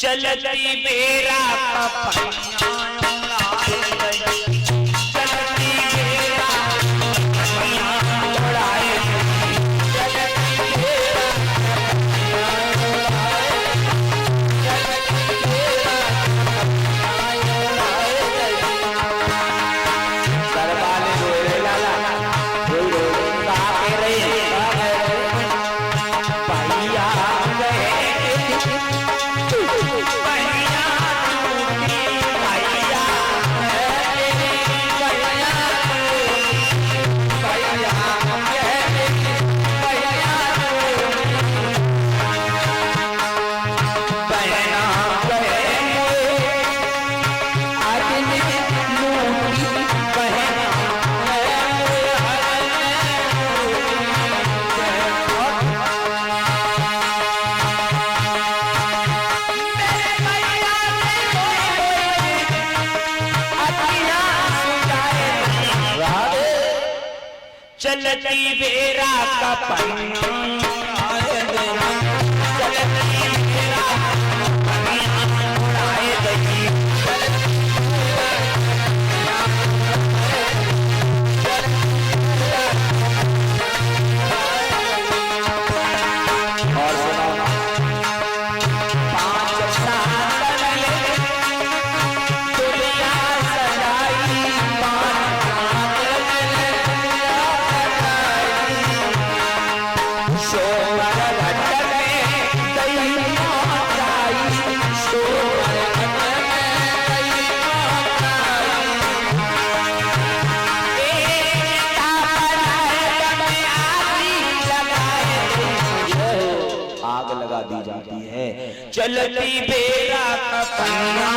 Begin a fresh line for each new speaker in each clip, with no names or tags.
चलती बेरा चलती बेरा का पन्ना दी जाती है। चलती बेरा का पन्ना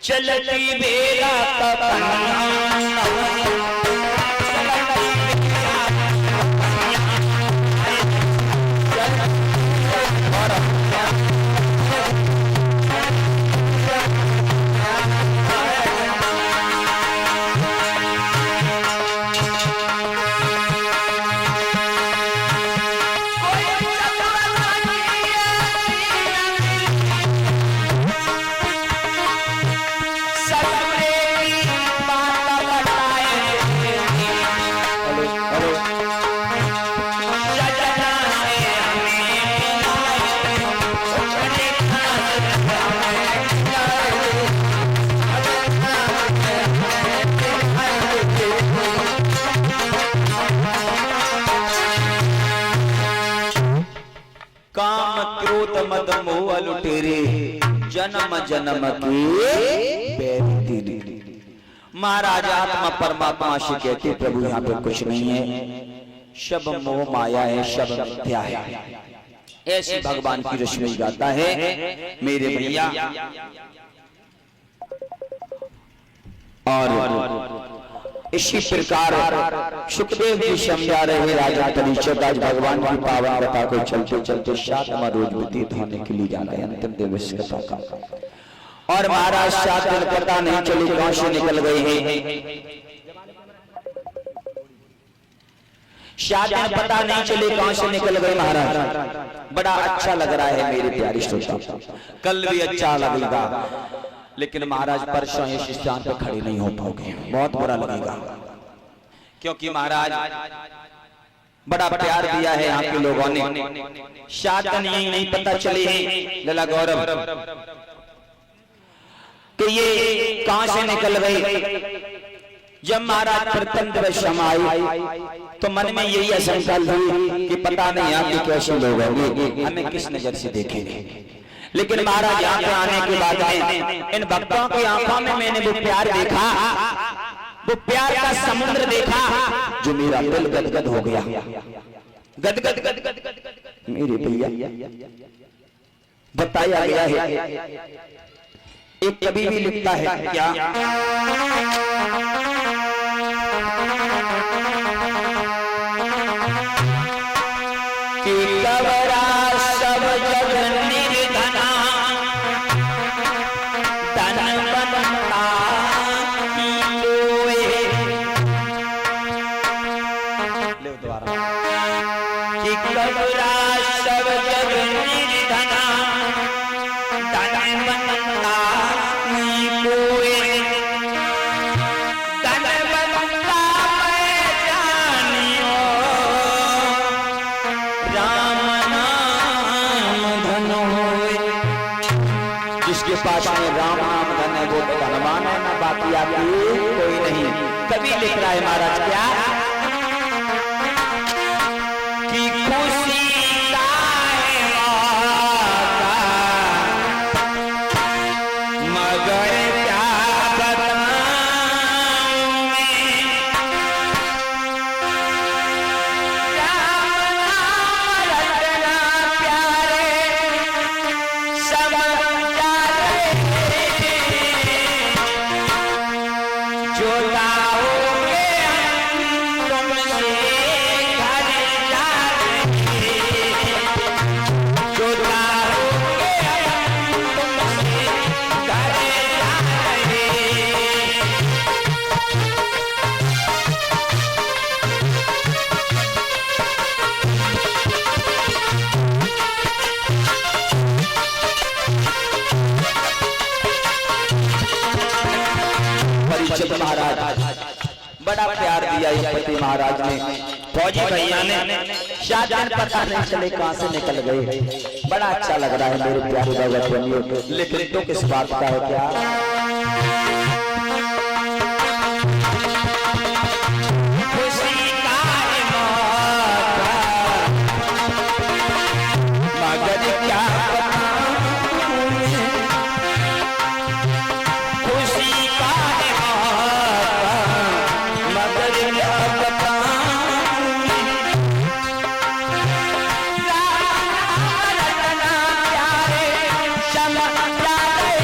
चलती बेरा का पन्ना काम क्रोध मद मोह लुटेरे जन्म जन्म की बैरी। महाराज आत्मा परमात्मा से कहते प्रभु यहाँ पे कुछ नहीं है, सब मोह माया है, सब मिथ्या है। ऐसी भगवान की रश्मि गाता है मेरे भैया। और इसी प्रकार सुखदेव जी समझा रहे राजा परीक्षित आज भगवान की पावन कथा को चलते चलते 7वां रोज व्यतीत होने के लिए जाना है अंतिम दिवस कथा का। और महाराज 7 दिन पता नहीं चली कहां से निकल गए हैं, 7 दिन पता नहीं चले कहां से निकल गए महाराज। बड़ा अच्छा लग रहा है मेरे प्यारे श्रोता, कल भी अच्छा लगेगा, लेकिन महाराज परसों इस स्थान पे खड़े नहीं हो पाओगे, बहुत बुरा लगेगा। क्योंकि महाराज बड़ा प्यार दिया है यहाँ के लोगों ने। 7 दिन यही नहीं पता चले हैं लला गौरव कि ये कहां से निकल गए। जब महाराज प्रथम दिवस समाई तो मन में यही आशंका हुई कि पता नहीं यहाँ के कैसे लोग होंगे, हमें किस नजर से देखेंगे। लेकिन महाराज यहाँ पे आने के बाद में इन भक्तों की आंखों में मैंने वो प्यार देखा, वो प्यार का समुद्र देखा जो मेरा दिल गदगद हो गया। गदगद गदगद मेरे भैया बताया गया है, एक कवि भी लिखता है क्या कि कवरा सब जग निर्धना धनवंता की लोए। ले दोबारा कि कवरा सब जग निर्धना धनवंता की लोए। धनवंता मैं जानियो राम नाम धन होए। जिसके पास में राम नाम धन है वो धनवान है, ना बाकी आपकी कोई नहीं। कभी लिख रहा है महाराज क्या कि खुशी का है मौका मगर क्या बताऊं मैं। राम नाम रटना प्यारे सब जाने जो लाओगे हम तुमसे घर जाने, जो लाओगे हम तुमसे घर जाने। परीक्षित महाराज बड़ा प्यार दिया इस पति महाराज ने। फौजी भैया ने शायद पता नहीं चले कहां से निकल गए। बड़ा अच्छा लग रहा है मेरे प्यारे बाबा बनियो, लेकिन तो किस बात का है क्या खुशी का है मौका मगर क्या बताऊं मैं। खुशी का है मौका मगर क्या बताऊं मैं। राम रटना प्यारे सब जाने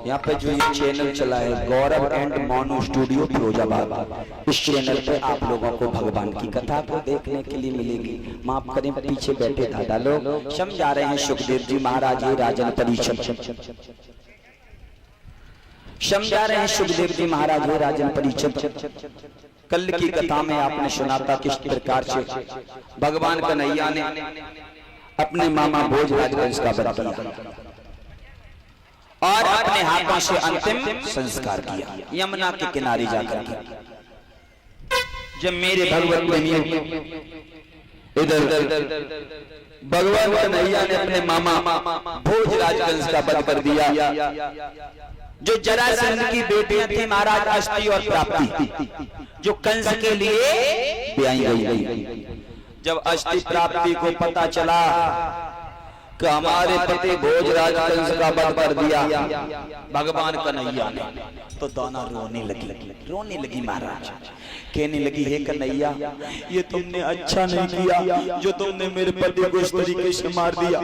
यहाँ पे जो ये चैनल चला है गौरव एंड मोनू स्टूडियो फिरोजाबाद, इस चैनल पे आप लोगों को भगवान की कथा को देखने के लिए मिलेगी। माफ करें पीछे बैठे दादा लोग समझा रहे हैं। सुखदेव जी महाराज ये राजन परिषद समझा रहे हैं। सुखदेव जी महाराज ये राजन परिषद कल की कथा में आपने सुना था किस प्रकार से भगवान कन्हैया ने अपने मामा भोजराज वंश का वध किया और अपने हाथों से अंतिम संस्कार किया यमुना के किनारे जाकर के। जब मेरे भगवत प्रेमियों इधर भगवान कन्हैया ने अपने मामा भोजराज वंश का वध कर दिया। जो जरासंध की बेटियां थी महाराज अष्टि और प्राप्ति, जो कंस के लिए ब्याई गई। जब अष्टि प्राप्ति को पता चला कि हमारे पति भोजराज कंस का वध कर दिया भगवान कन्हैया ने, तो दोनों रोने लगी महाराज। कहने लगी हे कन्हैया ये तुमने अच्छा नहीं किया जो तुमने मेरे पति को इस तरीके से मार दिया।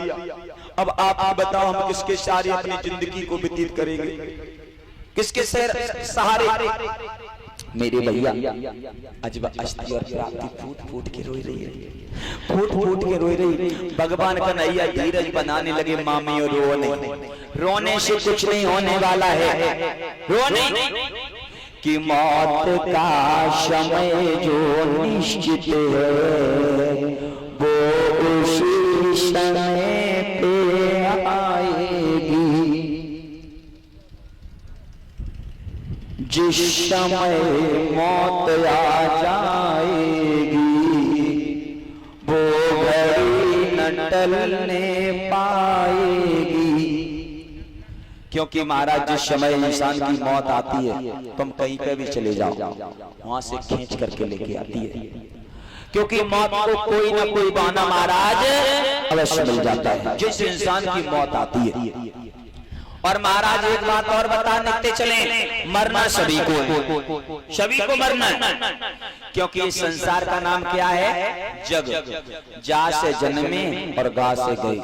अब आप बताओ हम किसके सहारे अपनी जिंदगी को व्यतीत करेंगे, किसके सहारे। मेरे भैया अजब अष्टि और प्राप्ति फूट फूट के रोई रही है, फूट फूट के रोई रही। भगवान कन्हैया धीरज बनाने लगे मामी और रोने से कुछ नहीं होने वाला है। रोने कि मौत का समय जो निश्चित है वो उसी समय पे आएगी, जिस समय मौत आ जाएगी वो घड़ी न टलने पाएगी। क्योंकि महाराज जिस समय इंसान की मौत आती है तुम कहीं पे भी चले जाओ वहां से खींच करके लेके आती है, क्योंकि मौत को कोई ना कोई बहाना महाराज अवश्य मिल जाता है जिस इंसान की मौत आती है। और महाराज एक बात और बताने चले, मरना सभी को मरना, क्योंकि इस संसार का नाम क्या है जग। जा से जन्मे और गा से गए।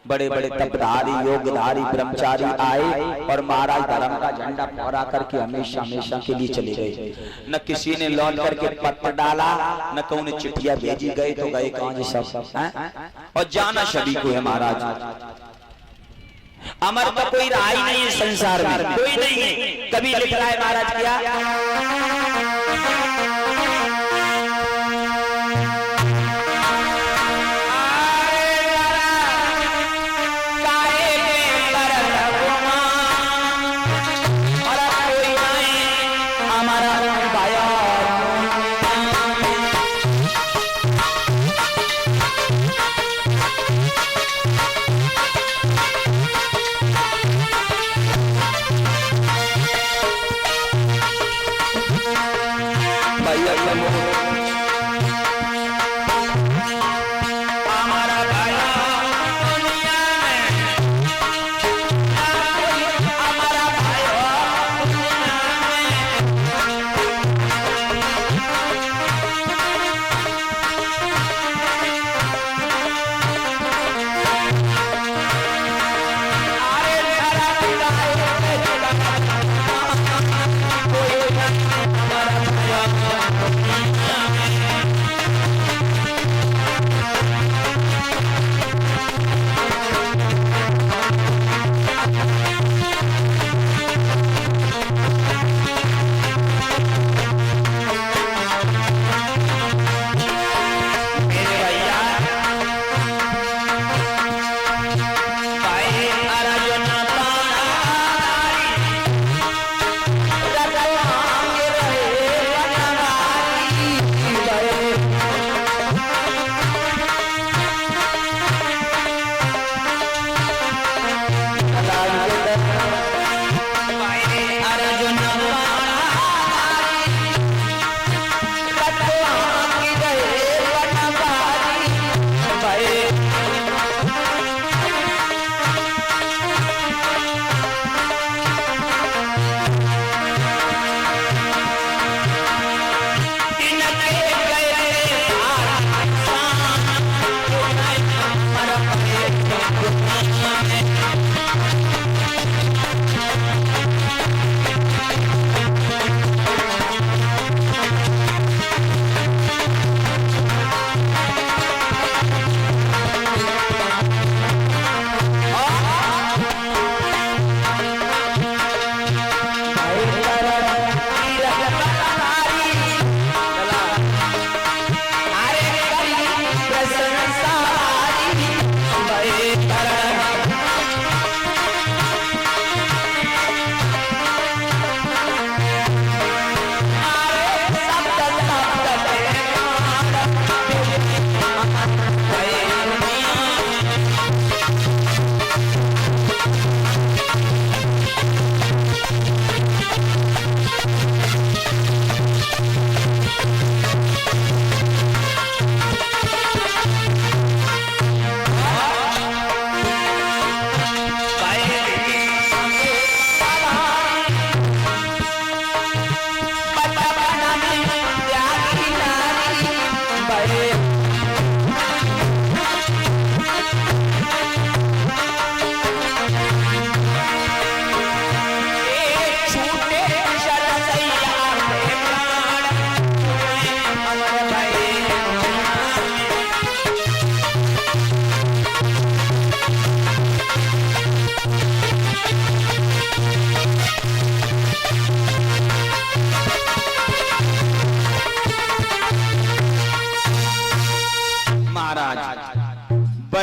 बड़े बड़े तपधारी योगधारी ब्रह्मचारी आए और महाराज धर्म का झंडा फहरा करके हमेशा हमेशा के लिए चले गए। न किसी ने लौट करके पत्र डाला, न कौन ने चिट्ठियां भेजी, गए तो गए कहां सब। और जाना सभी को है महाराज। अमर तो कोई रहा ही नहीं है संसार में, कोई नहीं है। कभी लिख रहा है महाराज क्या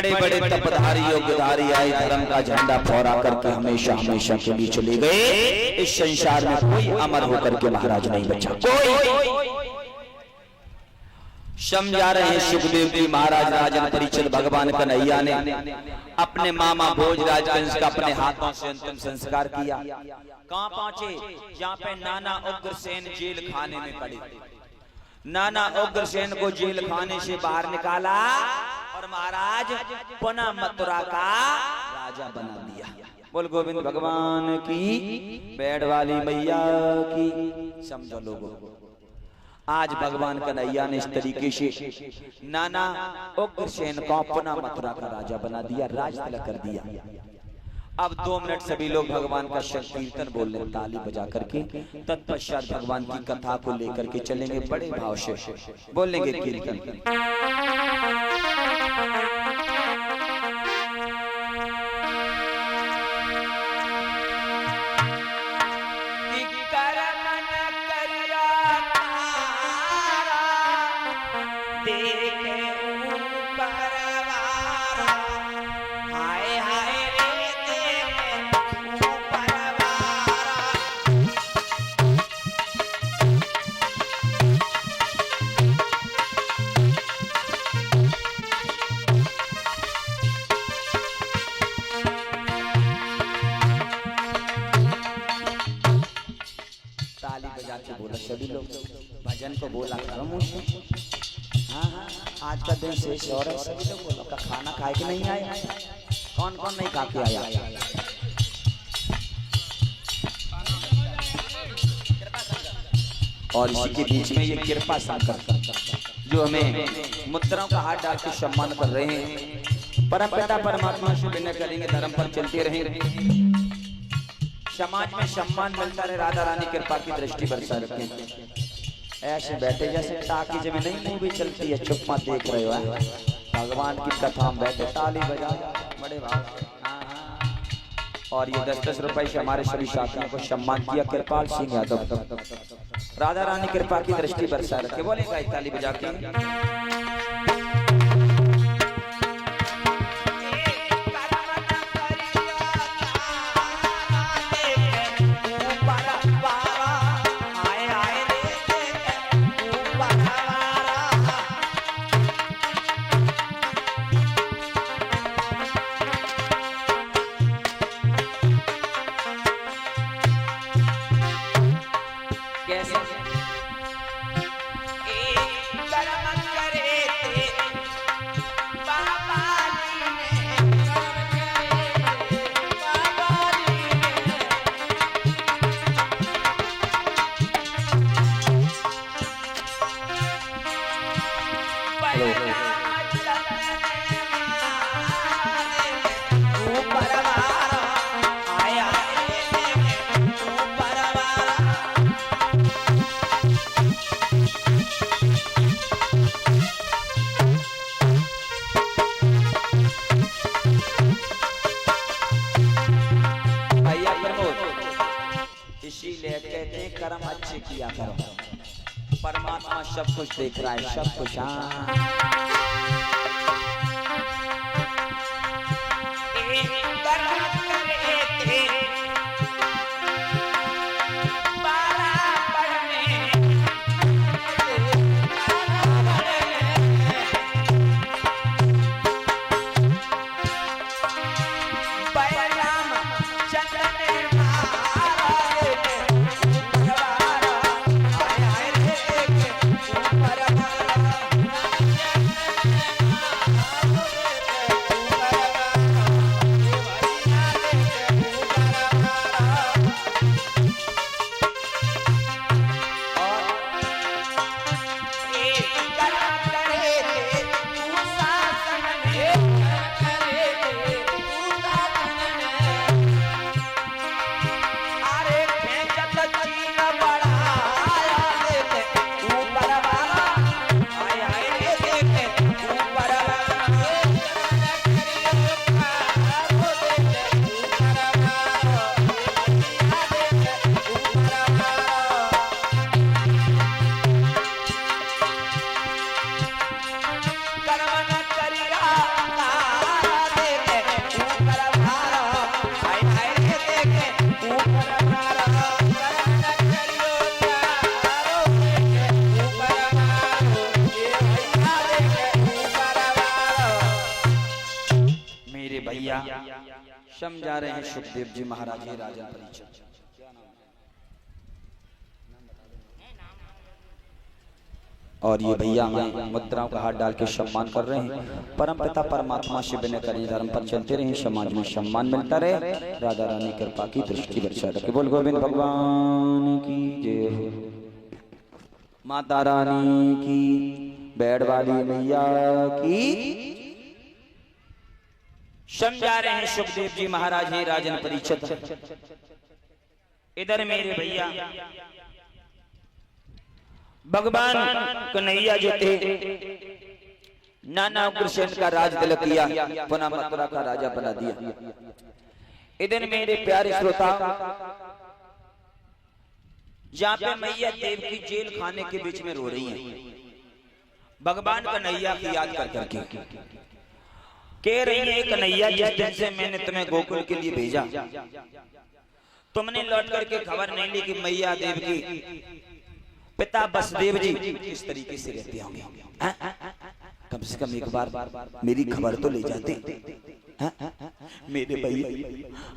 बड़े बड़े तपधारी योग्यधारी आए, धर्म का झंडा फहरा करके हमेशा हमेशा के लिए चले गए। इस संसार में कोई अमर होकर के महाराज नहीं बचा, कोई। समझा रहे हैं सुखदेव जी महाराज। राजन परिचर भगवान कन्हैया ने अपने मामा भोजराज कंस का अपने हाथों से अंतिम संस्कार किया। कहां पहुंचे? जहां पे नाना उग्रसेन जेल खाने में पड़े। नाना उग्रसेन को जेल खाने से बाहर निकाला और महाराज पुनः मथुरा का राजा बना दिया। बोल गोविंद भगवान की, बैठ वाली मैया की। समझो लोगों, आज भगवान कन्हैया ने इस तरीके से नाना उग्रसेन को पुनः मथुरा का राजा बना दिया, राज तिलक कर दिया। अब 2 मिनट सभी लोग भगवान का संकीर्तन बोल रहे, ताली बजा करके। तत्पश्चात भगवान की कथा को लेकर के चलेंगे, बड़े भाव से बोलेंगे कीर्तन। सभी लोग भजन को बोला करो मुझसे। हाँ, आज का दिन शेष हो रहा है, सभी लोग बोलो का खाना खाए कि नहीं आए? कौन कौन नहीं खा के आया? और इसी के बीच में ये कृपा शंकर जो हमें मुद्राओं का हाथ डाल के सम्मान कर रहे हैं। परमपिता परमात्मा से विनय करेंगे, धर्म पर चलते रहेंगे, समाज में सम्मान मिलता रहे, राधा रानी कृपा की दृष्टि बरसा रखें। ऐसे बैठे जैसे टाकी में नहीं मूवी चलती है, चुप मत देख रहे हो। भगवान की कथा में बैठे, ताली बजा बड़े भाव। और ये 10-10 रुपए से हमारे सभी साथियों को सम्मान किया। कृपाल सिंह यादव, राधा रानी कृपा की दृष्टि बरसा रखे। बोलेगा ताली बजा के। कर्म अच्छे किया करो, परमात्मा सब कुछ देख रहा है, सब कुछ। समझा रहे हैं सुखदेव जी महाराज जी राजन परीक्षित। और ये भैया हमें मुद्राओं का हाथ डाल के सम्मान कर रहे हैं। परम पिता परमात्मा से विनय करें धर्म पर चलते रहे, समाज में सम्मान मिलता रहे, राधा रानी कृपा की दृष्टि बरसा रखे। बोल गोविंद भगवान की जय हो, माता रानी की, बैठ वाली मैया की। समझा रहे हैं सुखदेव जी महाराज ही राजन परीक्षित। इधर मेरे भैया भगवान कन्हैया जो थे, नाना कृष्ण का राज तिलक किया, पुनः मथुरा का राजा बना दिया। इधर मेरे प्यारे श्रोता, जहाँ पे मैया देव की जेल खाने के बीच में रो रही हैं, भगवान कन्हैया की याद कर करके कह रही है, कन्हैया जिस दिन से मैंने तुम्हें गोकुल के लिए भेजा, तुमने लौट करके खबर नहीं ली कि मैया देव की पिता वसुदेव जी इस तरीके से रहते होंगे। कम से कम एक बार मेरी खबर तो ले जाते। मेरे भैया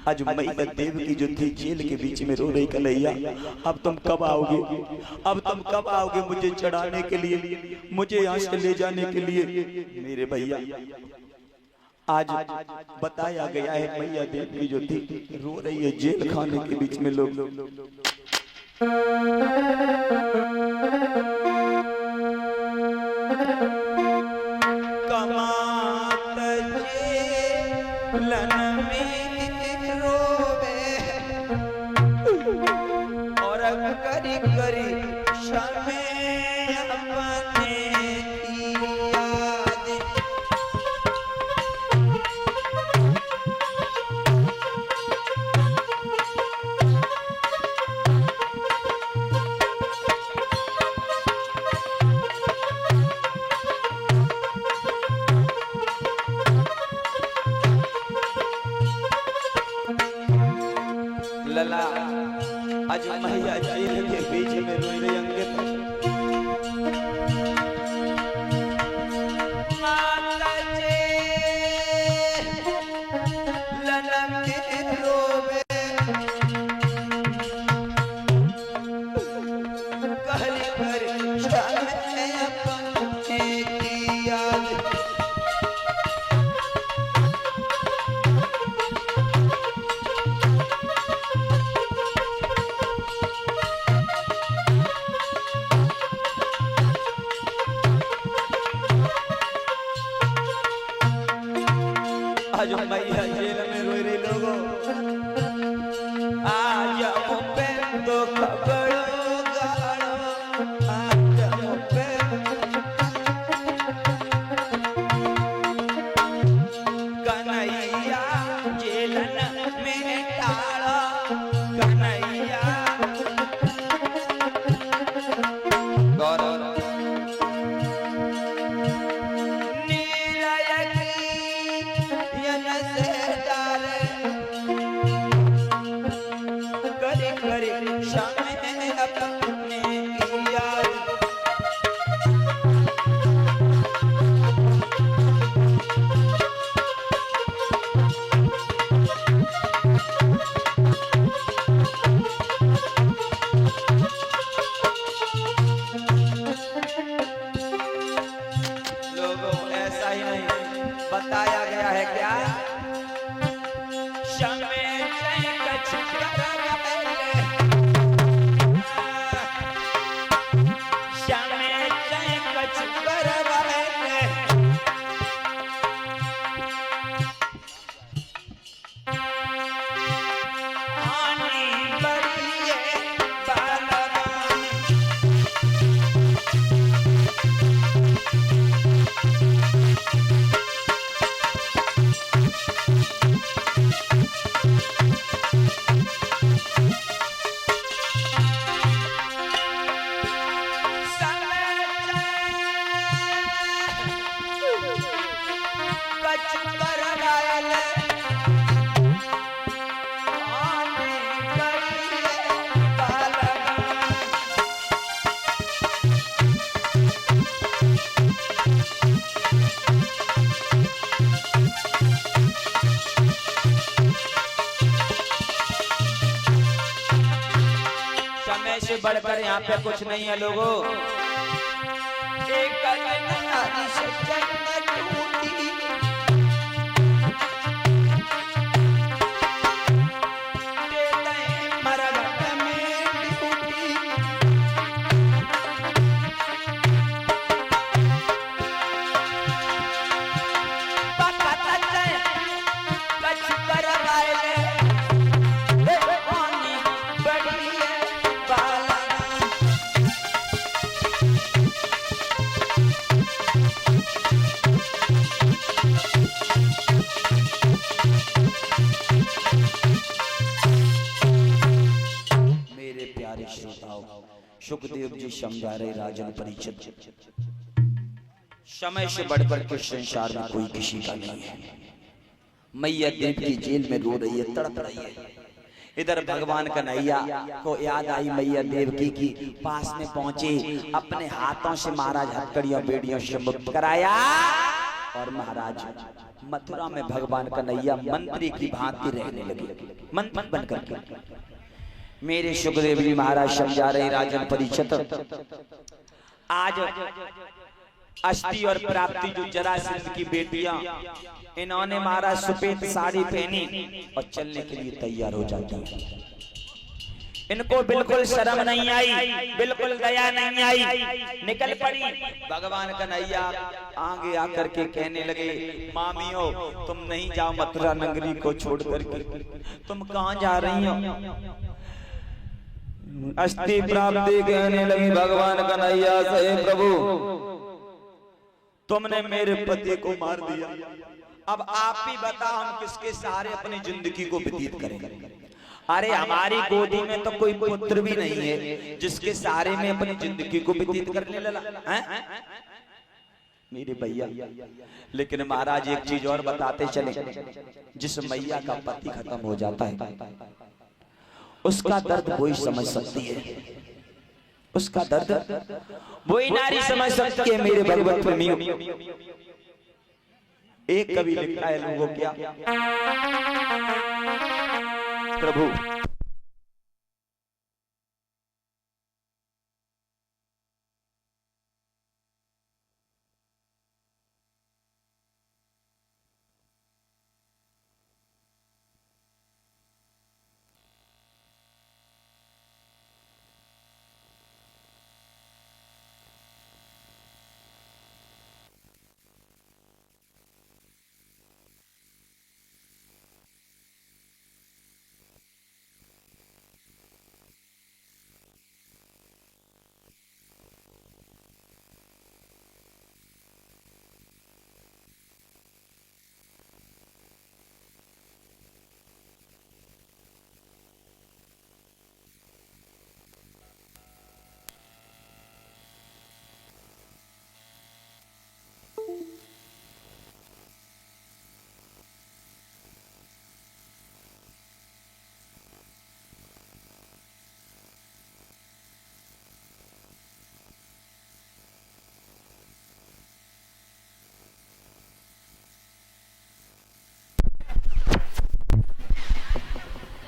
आज मैया देव की जो थी जेल के बीच में रो रही, कन्हैया अब तुम कब आओगे, अब तुम कब आओगे मुझे चढ़ाने के लिए, मुझे यहाँ से ले जाने के लिए। मेरे भैया आज बताया गया है मैया देव की जो थी रो रही है जेल खाने के बीच में। लोग कमात जेलन में रोवे और करी करी शमे अपने लला आज मैया जेल के बीच में रोई रही अंकित। माता जेलन में रोवे कहली कर शमे अपने की याद। आज मैया जेल में रोई रही लोगों, आज मुझे तो खबर गाड़ो, आज मुझे कन्हैया जेलन में डालो, कन्हैया गौरव बताया गया है क्या समय से बढ़कर यहाँ पे कुछ नहीं है लोगों। एक नारी से जन्नत टूटी, मरघट में ड्यूटी, कछ कर सुखदेव जी समझा रहे राजन परीक्षित, समय से बढ़कर के संसार में कोई किसी का नहीं है। मैया देव की जेल में रो रही है, तड़प रही है। इधर भगवान कन्हैया को याद आई मैया देवकी की, पास में पहुंचे, अपने हाथों से महाराज हथकड़ियों बेड़ियों से मुक्त कराया और महाराज मथुरा में भगवान कन्हैया मंत्री की भांति रहने लगे, मंत्री बनकर के। मेरे सुखदेव जी महाराज समझा रहे राजन परीक्षित, आज अष्टि और प्राप्ति जो जरासंध की बेटियां, इन्होंने महाराज सफेद साड़ी पहनी और चलने के लिए तैयार हो जाती हैं। इनको बिल्कुल शर्म नहीं आई, बिल्कुल दया नहीं आई, निकल पड़ी। भगवान कन्हैया आगे आकर के कहने लगे, मामियों तुम नहीं जाओ मथुरा नगरी को छोड़ करके, तुम कहाँ जा रही हो? अष्टि प्राप्ति कहने लगी भगवान कन्हैया से, प्रभु तुमने मेरे पति को मार दिया, अब आप ही बताओ हम किसके सहारे अपनी जिंदगी को व्यतीत करेंगे? अरे हमारी गोदी में तो कोई पुत्र भी नहीं है जिसके सहारे में अपनी जिंदगी को व्यतीत करने लगा हैं? मेरे भैया, लेकिन महाराज एक चीज और बताते चले, जिस मैया का पति खत्म हो जाता है उसका दर्द वही समझ सकती है, उसका दर्द वही नारी समझ सकती है। मेरे भगवत प्रेमियों, एक कवि लिखता है लोगों क्या, प्रभु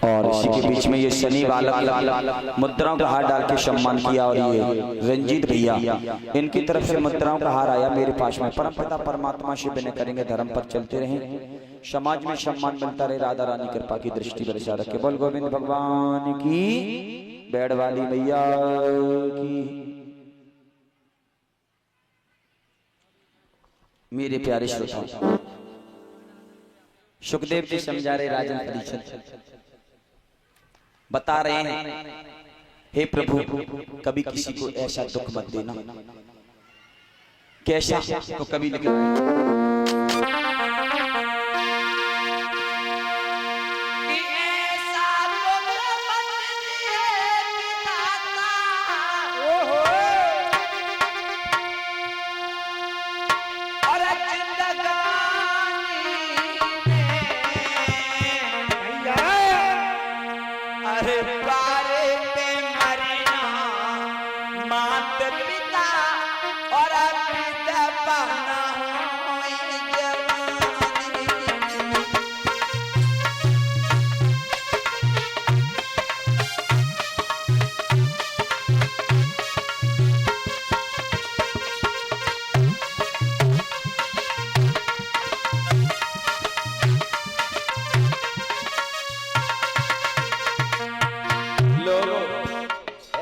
और इसी के बीच में ये शनि वाला मुद्राओं का हार डाल के सम्मान किया। और ये रंजीत भैया, इनकी तरफ से मुद्राओं का हार आया मेरे पास में। परमपिता परमात्मा से विनय करेंगे धर्म पर चलते रहें, समाज में सम्मान मिलता रहे, राधा रानी कृपा की दृष्टि बरसा रखे। बोल गोविंद भगवान की, बैड वाली मैया की। मेरे प्यारे श्रोता, सुखदेव जी समझा रहे राजन परीक्षित, बता रहे हैं, हे प्रभु कभी किसी को ऐसा दुख मत देना। कैसा? तो कभी लिखे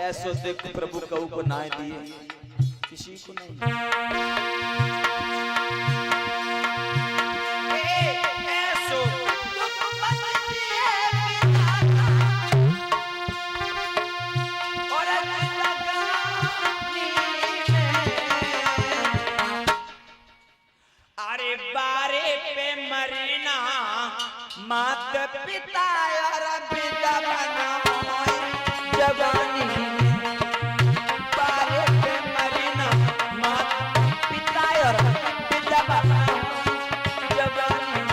ऐसो दुख प्रभु कऊ को ना दिए किसी को नहीं। ऐसो अरे बारे पे मरना मात पिता और पिता बना जवानी बारे पे मरना मात पिता और पिता बना जवानी।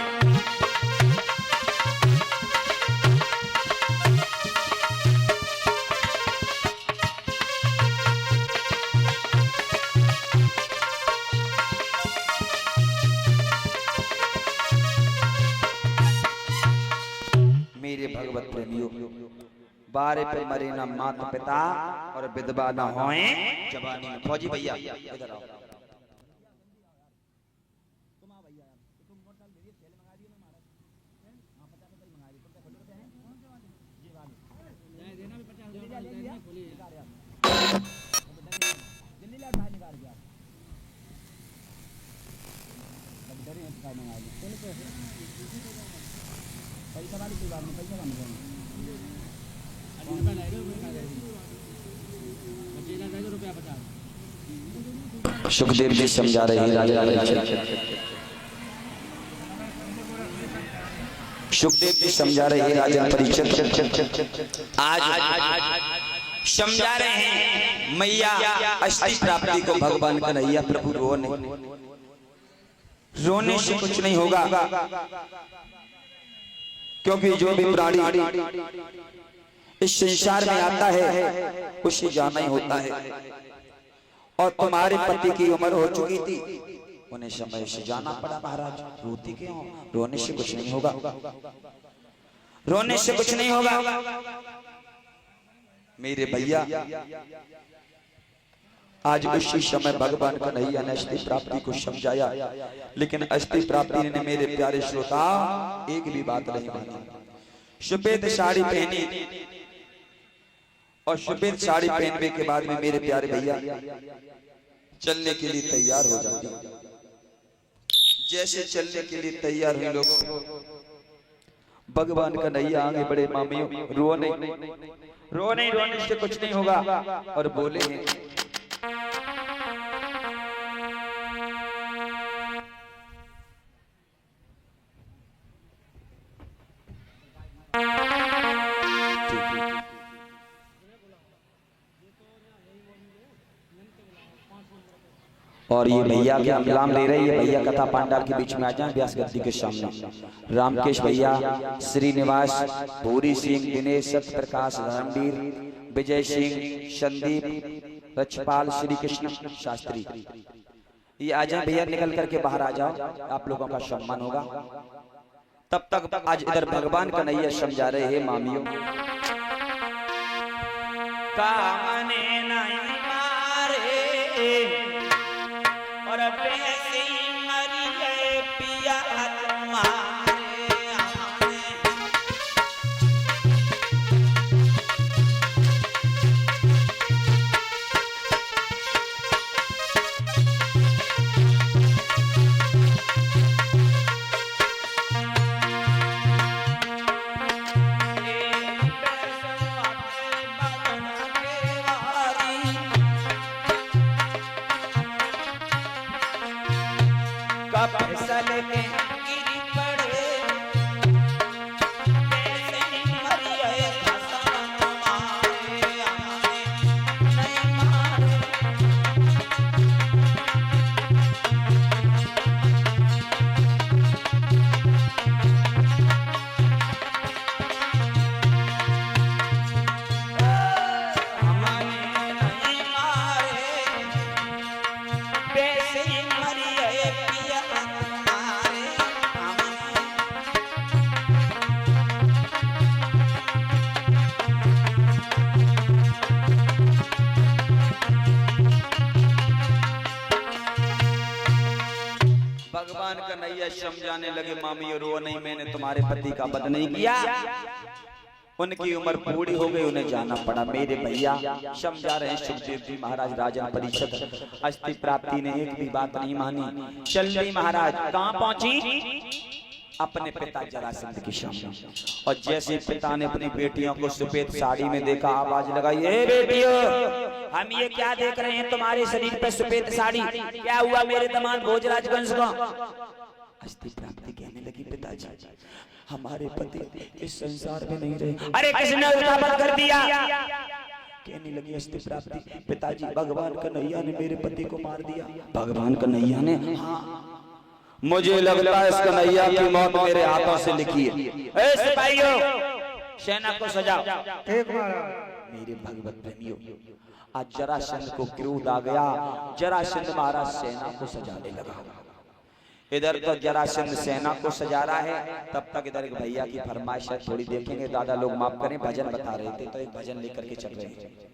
मेरे भगवत प्रेमियों, बारे पे मरे ना माता पिता और विधवा ना होए जवानी में। फौजी भैया इधर आओ। सुखदेव जी समझा रहे हैं राजा परीक्षित। सुखदेव जी समझा रहे हैं राजा परीक्षित। आज समझा रहे हैं मैया अष्टि प्राप्ति को भगवान कन्हैया प्रभु रोने से कुछ नहीं होगा, क्योंकि जो भी प्राणी इस संसार में आता है उसे जाना ही होता है। और तुम्हारे पति की उम्र हो चुकी थी, उन्हें समय से जाना पड़ा। महाराज रोती क्यों? रोने से कुछ नहीं होगा, रोने से कुछ नहीं होगा मेरे भैया। आज उसी समय भगवान कन्हैया ने अष्टि प्राप्ति को समझाया, लेकिन अष्टि प्राप्ति ने मेरे प्यारे श्रोता एक भी बात नहीं मानी। सफेद साड़ी पहनी और सफेद साड़ी पहनने के बाद में मेरे प्यारे भैया चलने के लिए तैयार हो जाती। जैसे चलने के लिए तैयार हुए लोग, भगवान कन्हैया आगे बड़े मामियों रोने से कुछ नहीं होगा और बोले और ये भैया क्या नाम ले रही है। भैया कथा पांडाल के बीच में आ जाएं व्यास गद्दी के सामने। रामकेश भैया, श्रीनिवास, भूरी सिंह, दिनेश, सत्य प्रकाश, रणबीर, विजय सिंह, संदीप, रक्षपाल, श्री कृष्ण शास्त्री, ये आ जाए भैया। निकल करके बाहर आ जाओ, आप लोगों का सम्मान होगा। तब तक आज इधर भगवान कन्हैया समझा रहे हैं मामियों। कामने नहीं मारे और पैसे मरी गए पिया तुम्हारे आने। फसल में गिरी पड़े पैसे मरी गए फसल तुम्हारे आने नहीं मारे। हमारे नहीं मारे पैसे मरी गए पिया भगवान कन्हैया समझाने लगे मामी रो नहीं, मैंने तुम्हारे पति का वध नहीं किया, उनकी उम्र पूरी हो गई, उन्हें जाना पड़ा। मेरे भैया समझा रहे हैं सुखदेव जी महाराज राजन परिषद, अस्थि प्राप्ति ने एक भी बात नहीं मानी। चल दी महाराज कहां पहुंची? अपने पिता जरासंध के सामने। और जैसे पिता ने अपनी बेटियों को सफेद साड़ी में देखा, आवाज लगाई, ए बेटियों, हम ये क्या देख रहे हैं तुम्हारे शरीर पे सफेद साड़ी, क्या हुआ मेरे दामाद भोजराज वंश को? अस्थि प्राप्ति कहने लगी, पिताजी हमारे पति इस संसार में नहीं रहे। अरे किसने उल्टा कर दिया? कहने लगी अस्थि प्राप्ति, पिताजी भगवान कन्हैया ने मेरे पति को मार दिया। भगवान कन्हैया ने? हाँ, मुझे लगता है इस कन्हैया की मौत मेरे हाथों से लिखी है। ए सिपाहियों, सेना को सजाओ। मेरे भगवत प्रेमियों, आज जरासंध को क्रोध आ गया। जरासंध महाराज सेना को सजाने लगा। इधर तो जरासंध सेना को सजा रहा है, तब तक इधर एक भैया की फरमाइश है, थोड़ी देखेंगे। दादा लोग माफ करें, भजन बता रहे थे तो एक भजन लेकर के चल रहे हैं।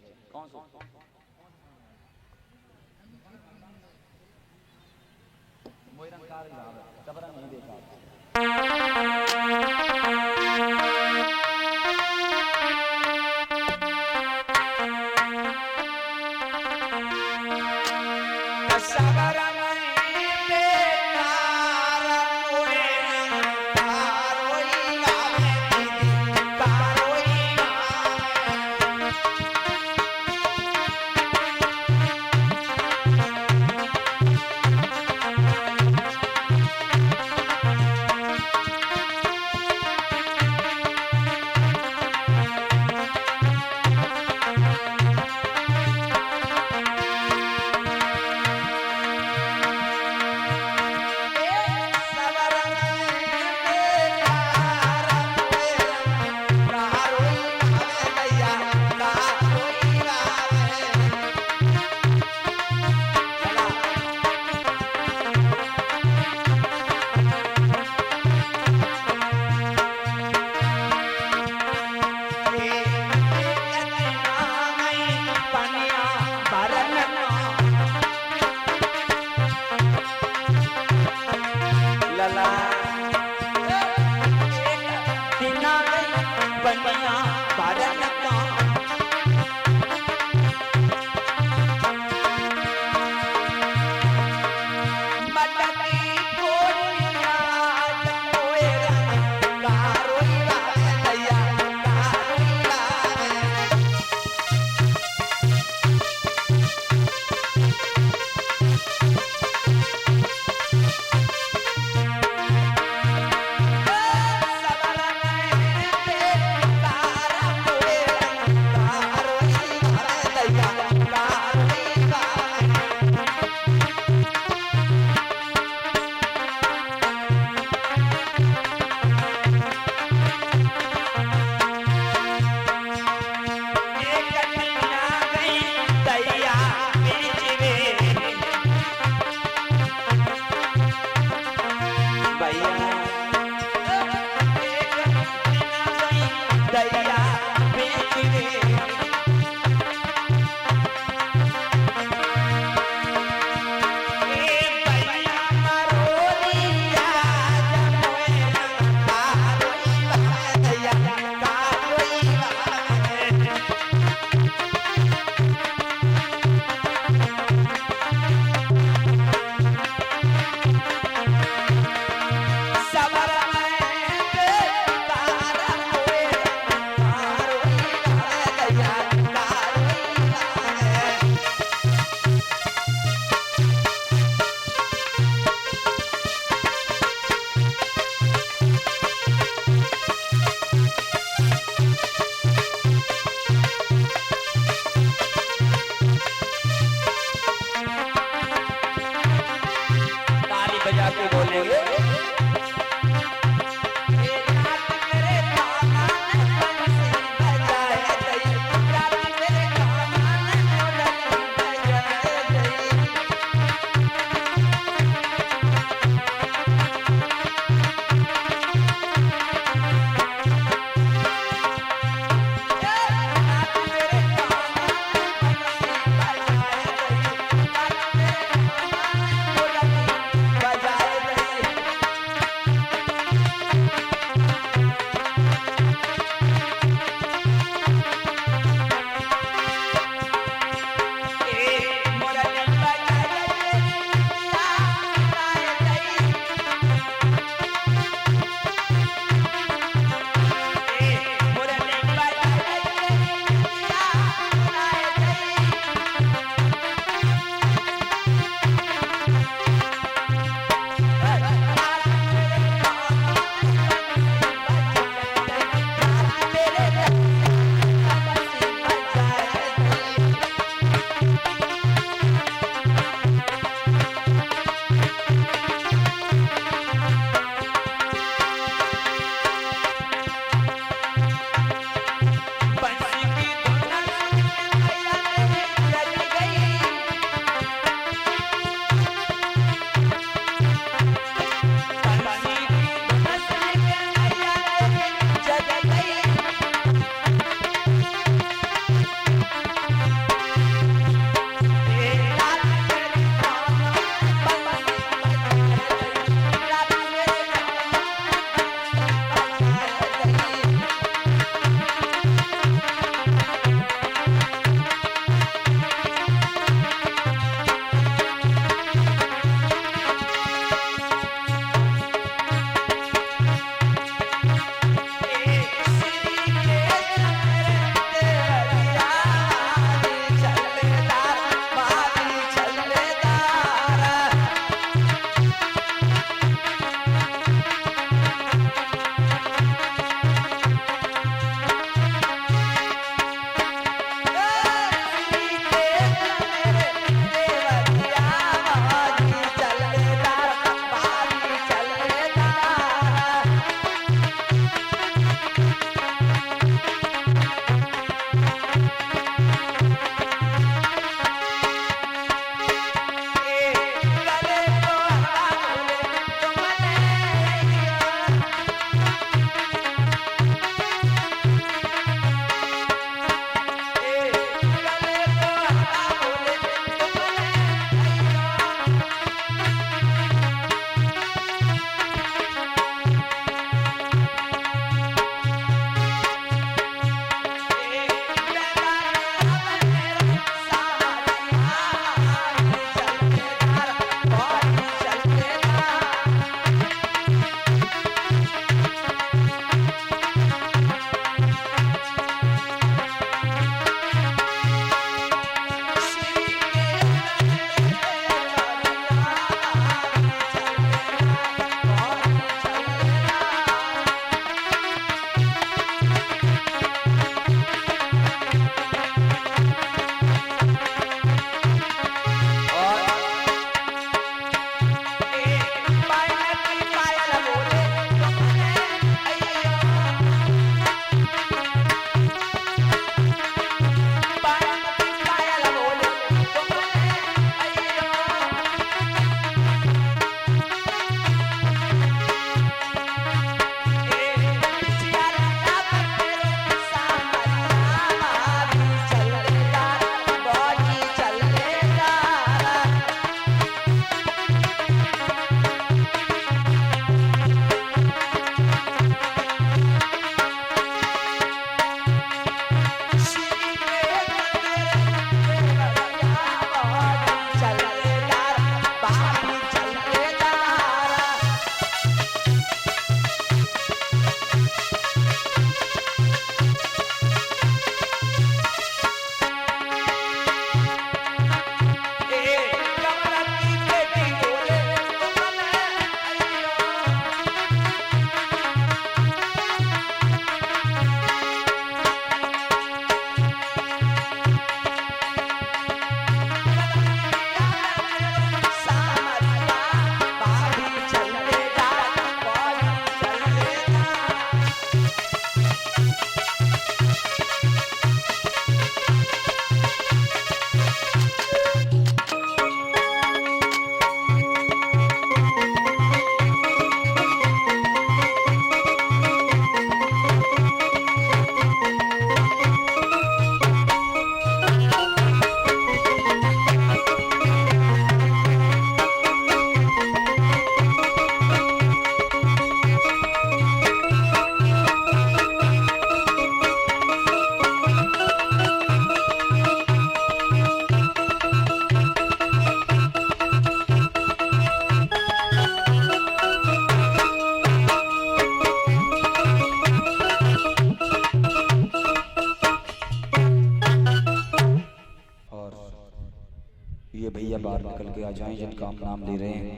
ये भैया बाहर निकल के आ जाएं जिनका हम नाम ले रहे हैं।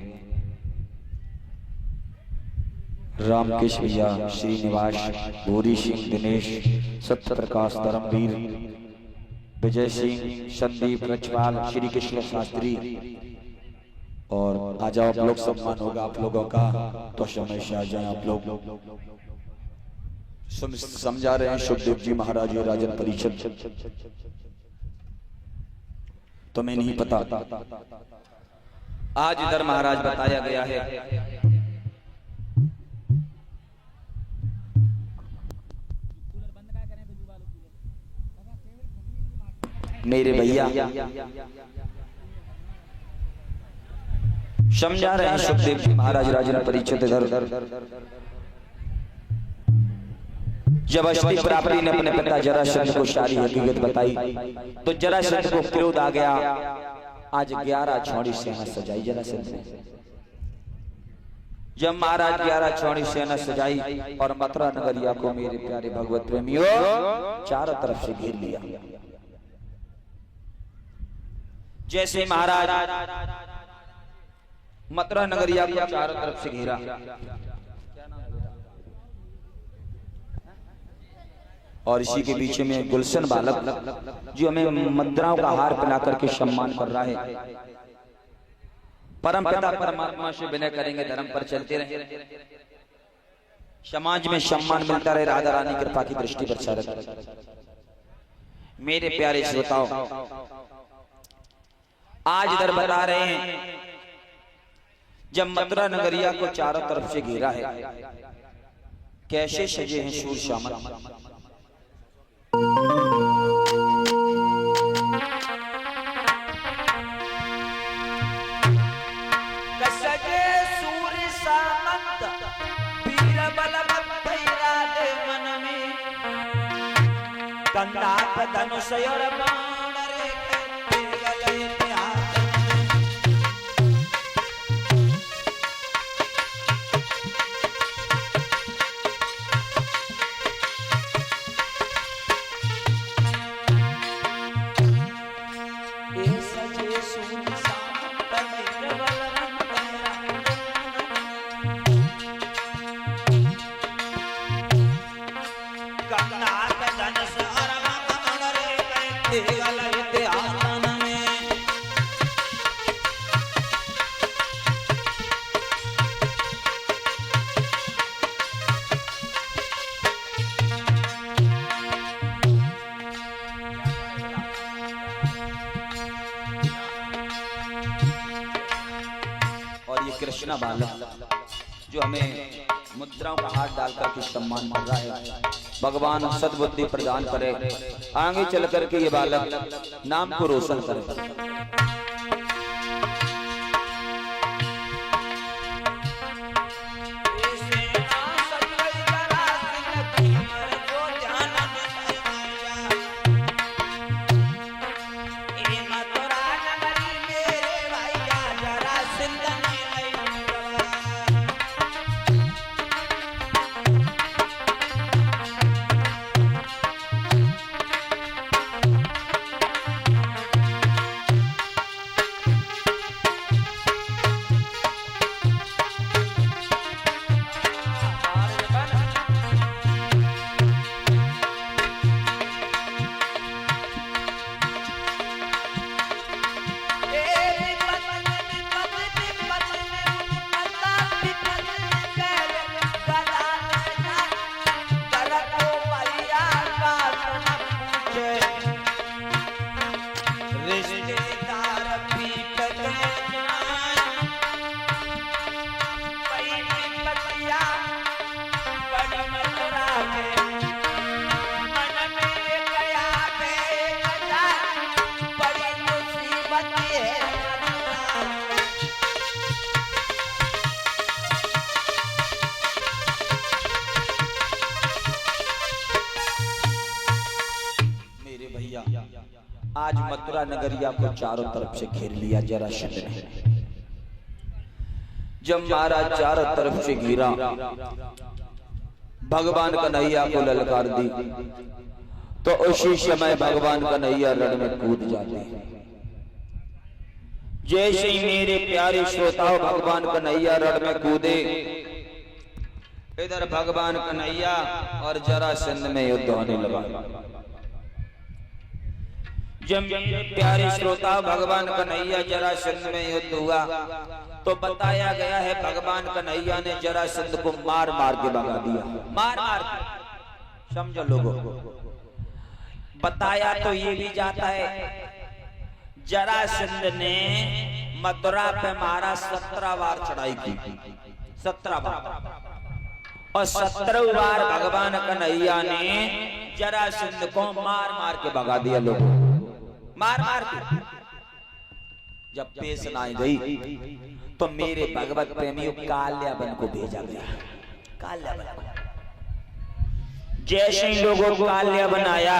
रामकेश भैया, श्रीनिवास, भूरी सिंह, दिनेश, सत्यप्रकाश, धर्मवीर, विजय सिंह, संदीप, रचपाल, श्री कृष्ण शास्त्री। और आ जाओ आप लोग, सम्मान होगा आप लोगों का, तो समय से आ जाए आप लोग। समझा रहे हैं सुखदेव जी महाराज राजन परिषद, तुम्हें नहीं पता। आज इधर महाराज बताया गया है मेरे भैया, समझा रहे हैं सुखदेव जी महाराज राजन परिषद। इधर जब अष्टी प्राप्ति ने अपने पिता जरासंध को सारी हकीकत बताई तो जरासंध को क्रोध आ गया। आज 11 छौड़ी सेना सजाई जरासंध ने। जब महाराज 11 छौड़ी सेना सजाई और मथुरा नगरिया को मेरे प्यारे भगवत प्रेमियों चारों तरफ से घेर लिया। जैसे महाराज मथुरा नगरिया को चारों तरफ से घेरा, और इसी के पीछे में गुलशन बालक जो हमें मुद्राओं का हार पिला करके सम्मान कर रहा है। परम पिता परमात्मा से विनय करेंगे धर्म पर चलते रहे, समाज में सम्मान मिलता रहे, राधा रानी कृपा की दृष्टि पर रहे। मेरे प्यारे श्रोताओं, आज इधर बता रहे हैं जब मथुरा नगरिया को चारों तरफ से घेरा है, कैसे सजे हैं सूर श्यामल।
कसजे सूर्य सामंत वीर बलवंत राधे मन में कंदाप धनुष और बाण रे गए हाथ।
कृष्णा बालक जो हमें मुद्राओं का हाथ डालकर के सम्मान कर रहा है, भगवान सद्बुद्धि प्रदान करे, आगे चल करके ये बालक नाम को रोशन करे। आज मथुरा नगरिया को चारों तरफ से घेर लिया जरासंध ने। जब महाराज चारों तरफ से घिरा, भगवान कन्हैया को ललकार दी तो उसी समय भगवान कन्हैया रण में कूद जाते हैं। जैसे ही मेरे प्यारे श्रोताओं भगवान कन्हैया रण में कूदे, इधर भगवान कन्हैया और जरासंध में युद्ध होने लगा। जब मेरे प्यारे श्रोता भगवान कन्हैया जरासंध में युद्ध हुआ तो बताया गया है भगवान कन्हैया ने जरासंध को मार मार के भगा दिया। मार मार के, समझो लोगों, बताया तो ये भी जाता है जरासंध ने मथुरा पे मारा 17 बार चढ़ाई की, 17 बार, और 17 बार भगवान कन्हैया ने जरासंध को मार मार के भगा दिया। लोगों, मार मार के जब पेश ना गई तो मेरे भगवत प्रेमियों काल्याबन को भेजा गया। काल्याबन को जैसे ही लोगों को काल्याबन आया,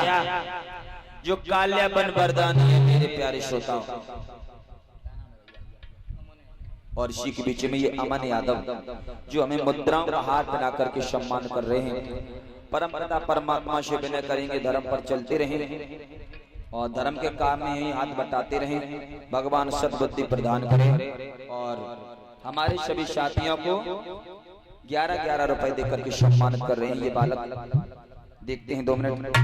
जो काल्याबन वरदान है मेरे प्यारे श्रोताओं, और इसी के बीच में ये अमन यादव जो हमें मुद्राओं का हाथ बना करके सम्मान कर रहे हैं। परम पिता परमात्मा से विनय करेंगे धर्म पर चलते रहें और धर्म के काम में ही हाथ बटाते रहें। भगवान सद्बुद्धि प्रदान करें और हमारे सभी साथियों को 11-11 रुपए देकर के सम्मानित कर रहे हैं ये बालक। देखते हैं 2 मिनट।